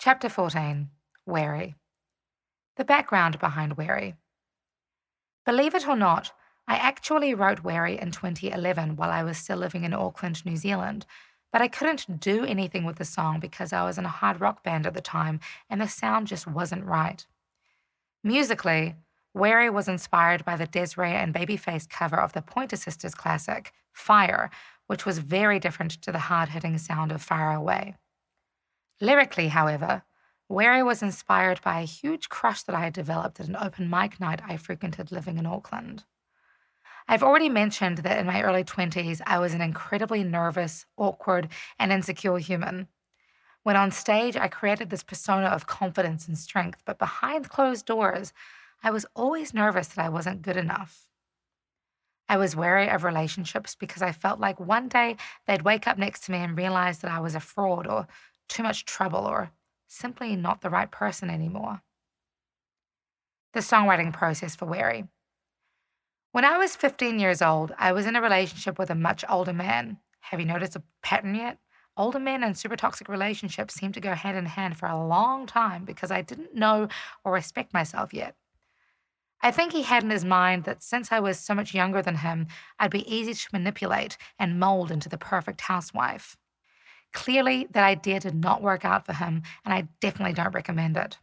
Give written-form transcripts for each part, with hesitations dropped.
Chapter 14, Wary. The background behind Wary. Believe it or not, I actually wrote Wary in 2011 while I was still living in Auckland, New Zealand, but I couldn't do anything with the song because I was in a hard rock band at the time and the sound just wasn't right. Musically, Wary was inspired by the Desiree and Babyface cover of the Pointer Sisters classic, Fire, which was very different to the hard-hitting sound of Far Away. Lyrically, however, Wary was inspired by a huge crush that I had developed at an open mic night I frequented living in Auckland. I've already mentioned that in my early 20s, I was an incredibly nervous, awkward, and insecure human. When on stage, I created this persona of confidence and strength, but behind closed doors, I was always nervous that I wasn't good enough. I was wary of relationships because I felt like one day they'd wake up next to me and realize that I was a fraud or too much trouble or simply not the right person anymore. The songwriting process for Wary. When I was 15 years old, I was in a relationship with a much older man. Have you noticed a pattern yet? Older men and super toxic relationships seem to go hand in hand for a long time because I didn't know or respect myself yet. I think he had in his mind that since I was so much younger than him, I'd be easy to manipulate and mold into the perfect housewife. Clearly, that idea did not work out for him, and I definitely don't recommend it.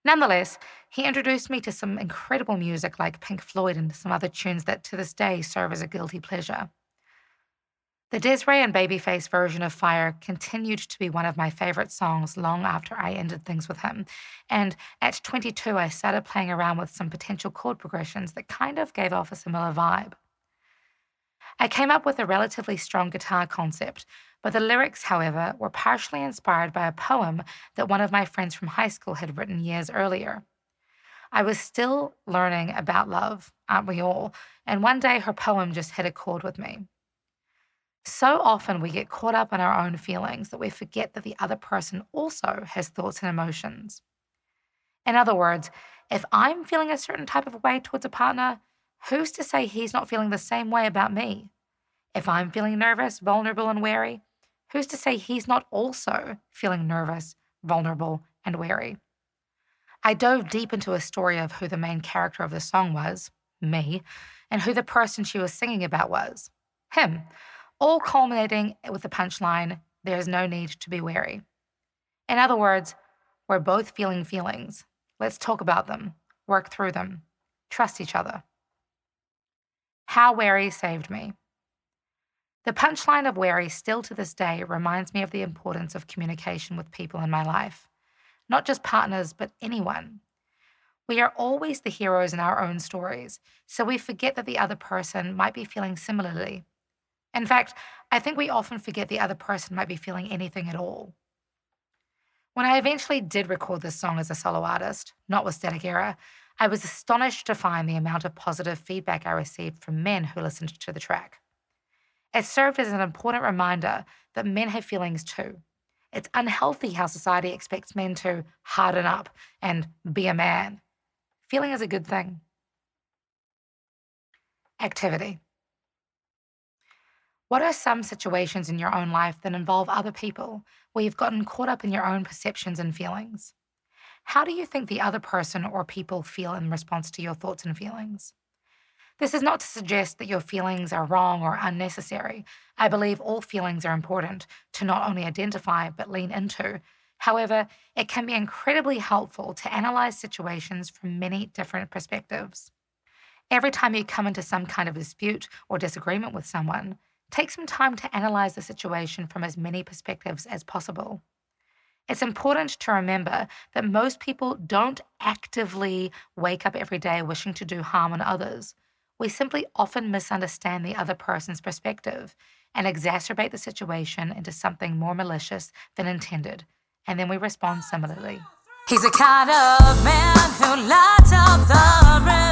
Nonetheless, he introduced me to some incredible music like Pink Floyd and some other tunes that to this day serve as a guilty pleasure. The Desiree and Babyface version of Fire continued to be one of my favorite songs long after I ended things with him, and at 22 I started playing around with some potential chord progressions that kind of gave off a similar vibe. I came up with a relatively strong guitar concept, but the lyrics, however, were partially inspired by a poem that one of my friends from high school had written years earlier. I was still learning about love, aren't we all? And one day her poem just hit a chord with me. So often we get caught up in our own feelings that we forget that the other person also has thoughts and emotions. In other words, if I'm feeling a certain type of way towards a partner, who's to say he's not feeling the same way about me? If I'm feeling nervous, vulnerable, and wary, who's to say he's not also feeling nervous, vulnerable, and wary? I dove deep into a story of who the main character of the song was, me, and who the person she was singing about was, him, all culminating with the punchline, "There's no need to be wary." In other words, we're both feeling feelings. Let's talk about them, work through them, trust each other. How Wary saved me. The punchline of Wary still to this day reminds me of the importance of communication with people in my life. Not just partners, but anyone. We are always the heroes in our own stories, so we forget that the other person might be feeling similarly. In fact, I think we often forget the other person might be feeling anything at all. When I eventually did record this song as a solo artist, not with Static Era, I was astonished to find the amount of positive feedback I received from men who listened to the track. It served as an important reminder that men have feelings too. It's unhealthy how society expects men to harden up and be a man. Feeling is a good thing. Activity. What are some situations in your own life that involve other people where you've gotten caught up in your own perceptions and feelings? How do you think the other person or people feel in response to your thoughts and feelings? This is not to suggest that your feelings are wrong or unnecessary. I believe all feelings are important to not only identify but lean into. However, it can be incredibly helpful to analyze situations from many different perspectives. Every time you come into some kind of dispute or disagreement with someone, take some time to analyze the situation from as many perspectives as possible. It's important to remember that most people don't actively wake up every day wishing to do harm on others. We simply often misunderstand the other person's perspective and exacerbate the situation into something more malicious than intended, and then we respond similarly. He's the kind of man who lights up the rain.